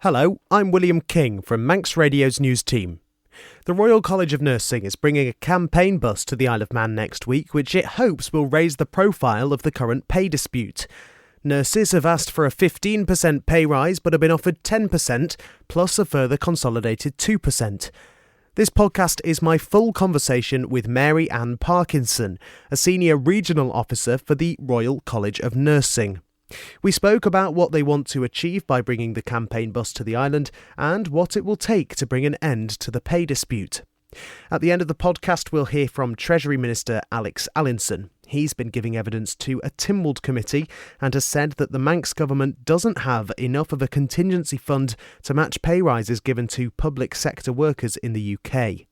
Hello, I'm William King from Manx Radio's news team. The Royal College of Nursing is bringing a campaign bus to the Isle of Man next week, which it hopes will raise the profile of the current pay dispute. Nurses have asked for a 15% pay rise but have been offered 10%, plus a further consolidated 2%. This podcast is my full conversation with Mary Ann Parkinson, a senior regional officer for the Royal College of Nursing. We spoke about what they want to achieve by bringing the campaign bus to the island and what it will take to bring an end to the pay dispute. At the end of the podcast, we'll hear from Treasury Minister Alex Allinson. He's been giving evidence to a Tynwald committee and has said that the Manx government doesn't have enough of a contingency fund to match pay rises given to public sector workers in the UK.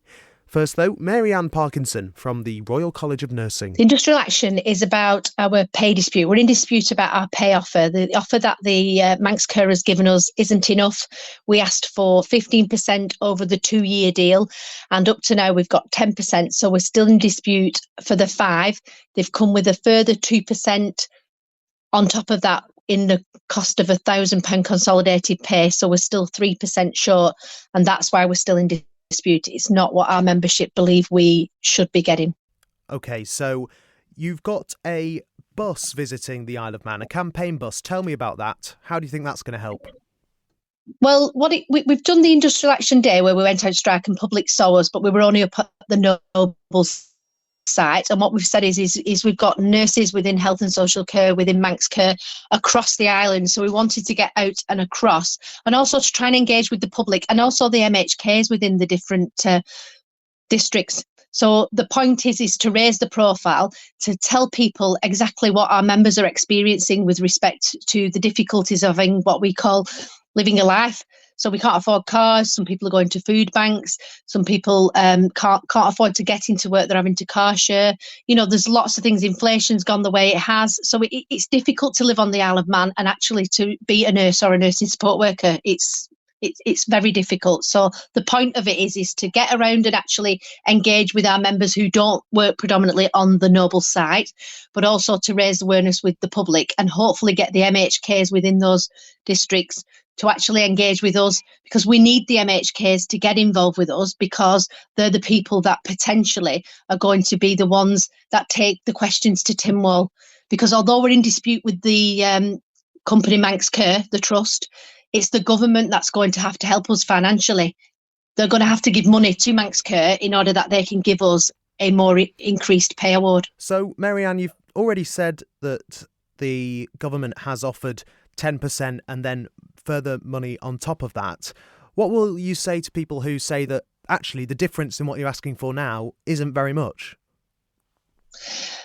First, though, Mary Ann Parkinson from the Royal College of Nursing. The industrial action is about our pay dispute. We're in dispute about our pay offer. The offer that the Manx Care has given us isn't enough. We asked for 15% over the 2-year deal, and up to now we've got 10%. So we're still in dispute for the 5. They've come with a further 2% on top of that in the cost of £1,000 consolidated pay. So we're still 3% short, and that's why we're still in dispute. It's not what our membership believe we should be getting. OK, so you've got a bus visiting the Isle of Man, a campaign bus. Tell me about that. How do you think that's going to help? Well, we've done the industrial action day where we went out strike and public saw us, but we were only up at the Nobles site. And what we've said is we've got nurses within health and social care, within Manx Care, across the island. So we wanted to get out and across, and also to try and engage with the public and also the MHKs within the different districts. So the point is to raise the profile, to tell people exactly what our members are experiencing with respect to the difficulties of what we call living a life. So we can't afford cars. Some people are going to food banks. Some people can't afford to get into work. They're having to car share. You know, there's lots of things. Inflation's gone the way it has. So it's difficult to live on the Isle of Man and actually to be a nurse or a nursing support worker. It's very difficult. So the point of it is to get around and actually engage with our members who don't work predominantly on the Noble site, but also to raise awareness with the public and hopefully get the MHKs within those districts to actually engage with us, because we need the MHKs to get involved with us, because they're the people that potentially are going to be the ones that take the questions to Tynwald. Because although we're in dispute with the company Manx Care, the trust, it's the government that's going to have to help us financially. They're going to have to give money to Manx Care in order that they can give us a more increased pay award. So, Mary Ann, you've already said that the government has offered 10% and then further money on top of that. What will you say to people who say that actually the difference in what you're asking for now isn't very much?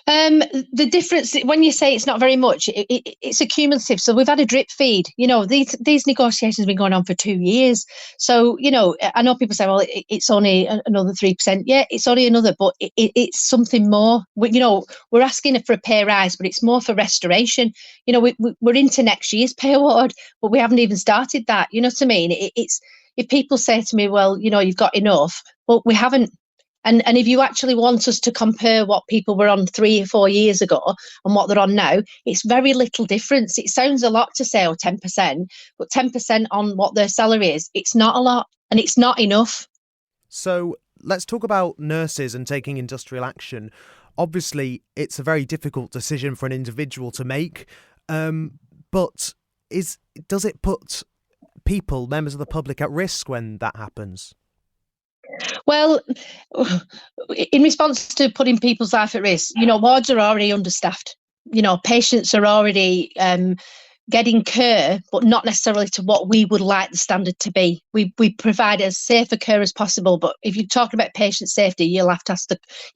The difference, when you say it's not very much, it's accumulative. So we've had a drip feed. You know, these negotiations have been going on for 2 years. So, you know, I know people say, well, it's only another 3%. Yeah, it's only another, but it's something more. We're asking for a pay rise, but it's more for restoration. You know, we're into next year's pay award, but we haven't even started that. You know what I mean? It's if people say to me, well, you know, you've got enough, but we haven't. And if you actually want us to compare what people were on 3 or 4 years ago and what they're on now, it's very little difference. It sounds a lot to say, 10%, but 10% on what their salary is, it's not a lot and it's not enough. So let's talk about nurses and taking industrial action. Obviously, it's a very difficult decision for an individual to make, but does it put people, members of the public, at risk when that happens? Well, in response to putting people's life at risk, you know, wards are already understaffed. You know, patients are already getting care, but not necessarily to what we would like the standard to be. We provide as safe a care as possible, but if you're talking about patient safety, you'll have to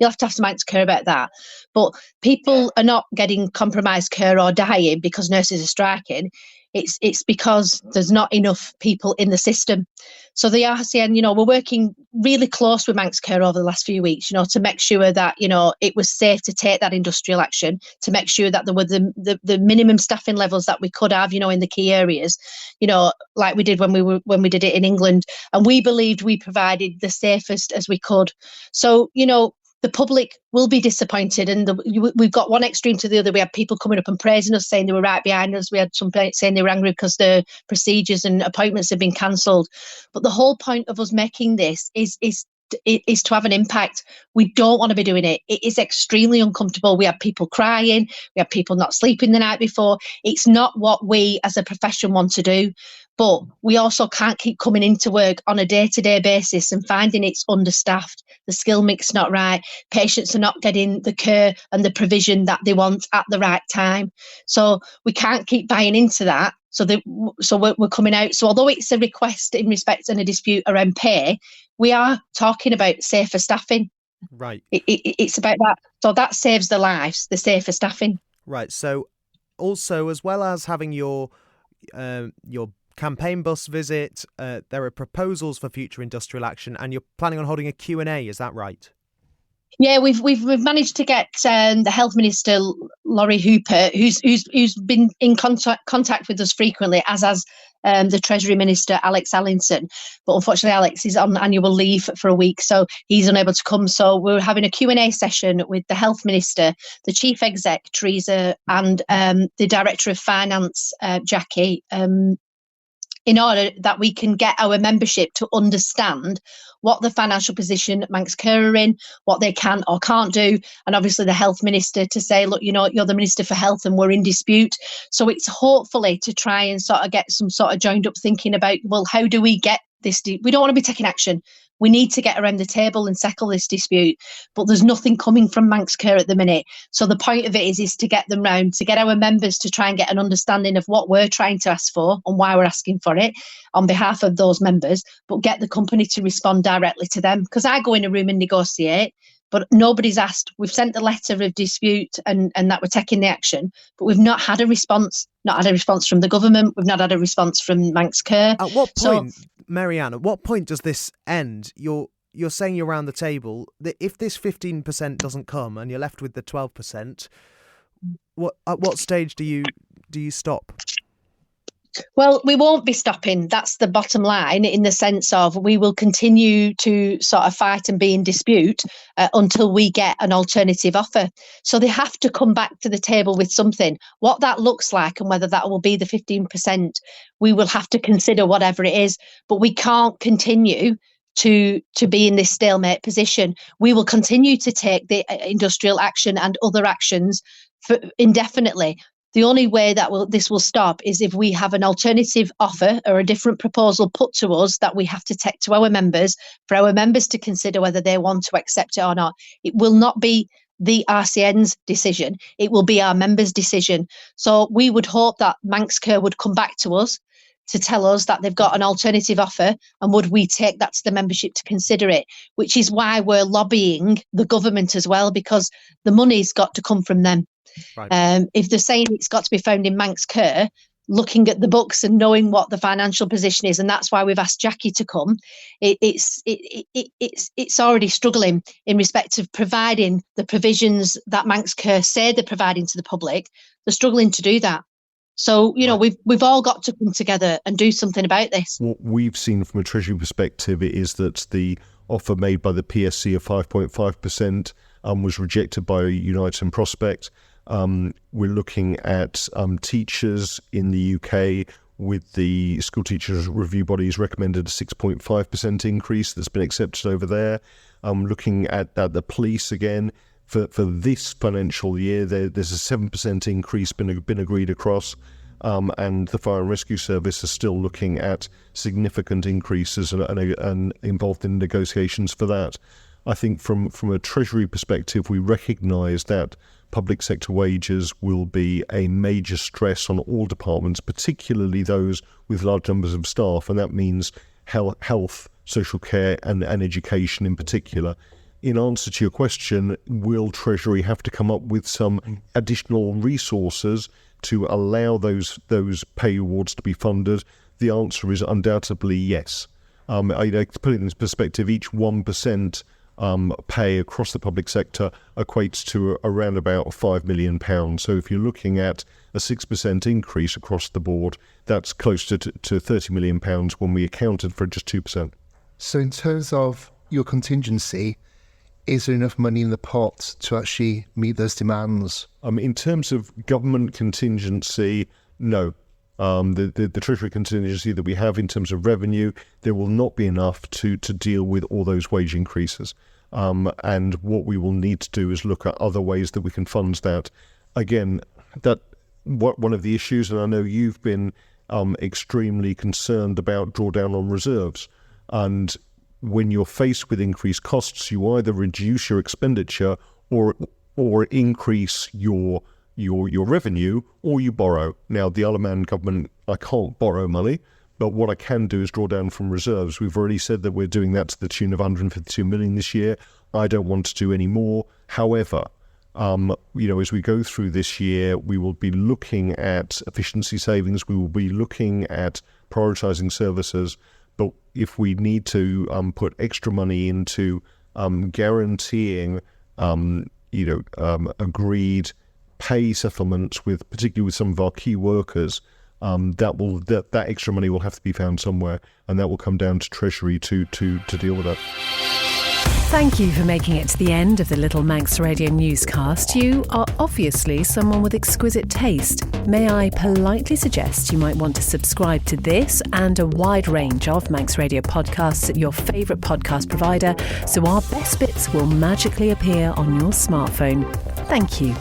have some Manx Care about that. But people are not getting compromised care or dying because nurses are striking. It's because there's not enough people in the system. So the RCN, you know, we're working really close with Manx Care over the last few weeks, you know, to make sure that, you know, it was safe to take that industrial action, to make sure that there were the minimum staffing levels that we could have, you know, in the key areas, you know, like we did when we did it in England. And we believed we provided the safest as we could. So, you know, the public will be disappointed, and we've got one extreme to the other. We had people coming up and praising us, saying they were right behind us. We had some saying they were angry because the procedures and appointments had been cancelled. But the whole point of us making this is to have an impact. We don't want to be doing it. It is extremely uncomfortable. We have people crying. We have people not sleeping the night before. It's not what we as a profession want to do. But we also can't keep coming into work on a day-to-day basis and finding it's understaffed, the skill mix not right, patients are not getting the care and the provision that they want at the right time. So we can't keep buying into that. So we're coming out. So although it's a request in respect and a dispute around pay, we are talking about safer staffing. Right. It's about that. So that saves the lives, the safer staffing. Right. So also, as well as having your campaign bus visit, there are proposals for future industrial action, and you're planning on holding a Q&A, is that right? Yeah, we've managed to get the Health Minister Laurie Hooper, who's been in contact with us frequently, as has the Treasury Minister Alex Allinson. But unfortunately, Alex is on annual leave for a week, so he's unable to come. So we're having a Q&A session with the Health Minister, the Chief Exec Teresa, and the Director of Finance Jackie, in order that we can get our membership to understand what the financial position Manx Care are in, what they can or can't do, and obviously the Health Minister to say, look, you're the Minister for Health and we're in dispute. So it's hopefully to try and sort of get some sort of joined up thinking about, well, how do we get this? We don't want to be taking action. We need to get around the table and settle this dispute, but there's nothing coming from Manx Care at the minute. So the point of it is to get them round, to get our members to try and get an understanding of what we're trying to ask for and why we're asking for it on behalf of those members, but get the company to respond directly to them. Because I go in a room and negotiate, but nobody's asked. We've sent the letter of dispute and that we're taking the action, but we've not had a response. Not had a response from the government. We've not had a response from Manx Care. At what point, Marianne, at what point does this end? You're saying you're around the table. That if this 15% doesn't come and you're left with the 12%, at what stage do you stop? Well, we won't be stopping. That's the bottom line, in the sense of we will continue to sort of fight and be in dispute until we get an alternative offer. So they have to come back to the table with something. What that looks like and whether that will be the 15%, we will have to consider whatever it is. But we can't continue to be in this stalemate position. We will continue to take the industrial action and other actions for indefinitely. The only way that this will stop is if we have an alternative offer or a different proposal put to us that we have to take to our members for our members to consider whether they want to accept it or not. It will not be the RCN's decision. It will be our members' decision. So we would hope that Manx Care would come back to us to tell us that they've got an alternative offer, and would we take that to the membership to consider it, which is why we're lobbying the government as well, because the money's got to come from them. Right. If they're saying it's got to be found in Manx Care, looking at the books and knowing what the financial position is, and that's why we've asked Jackie to come. It's already struggling in respect of providing the provisions that Manx Care say they're providing to the public. They're struggling to do that. So, we've all got to come together and do something about this. What we've seen from a Treasury perspective is that the offer made by the PSC of 5.5% was rejected by Unite and Prospect. We're looking at teachers in the UK, with the School Teachers Review Body's recommended a 6.5% increase that's been accepted over there. Looking at the police again, for this financial year, there's a 7% increase been agreed across, and the Fire and Rescue Service is still looking at significant increases and involved in negotiations for that. I think from a Treasury perspective, we recognise that public sector wages will be a major stress on all departments, particularly those with large numbers of staff, and that means health, social care and education in particular. In answer to your question, will Treasury have to come up with some additional resources to allow those pay awards to be funded? The answer is undoubtedly yes. To put it in perspective, each 1% pay across the public sector equates to around about £5 million. So if you're looking at a 6% increase across the board, that's close to £30 million when we accounted for just 2%. So in terms of your contingency, is there enough money in the pot to actually meet those demands? In terms of government contingency, no. The Treasury contingency that we have in terms of revenue, there will not be enough to deal with all those wage increases. And what we will need to do is look at other ways that we can fund that. Again, one of the issues, and I know you've been extremely concerned about drawdown on reserves. And when you're faced with increased costs, you either reduce your expenditure or increase your revenue, or you borrow. Now, the Isle of Man government, I can't borrow money, but what I can do is draw down from reserves. We've already said that we're doing that to the tune of 152 million this year. I don't want to do any more. However, as we go through this year, we will be looking at efficiency savings. We will be looking at prioritising services. But if we need to put extra money into guaranteeing, agreed pay settlements particularly with some of our key workers, that extra money will have to be found somewhere, and that will come down to Treasury to deal with that. Thank you for making it to the end of the Little Manx Radio newscast. You are obviously someone with exquisite taste. May I politely suggest you might want to subscribe to this and a wide range of Manx Radio podcasts at your favourite podcast provider, so our best bits will magically appear on your smartphone. Thank you.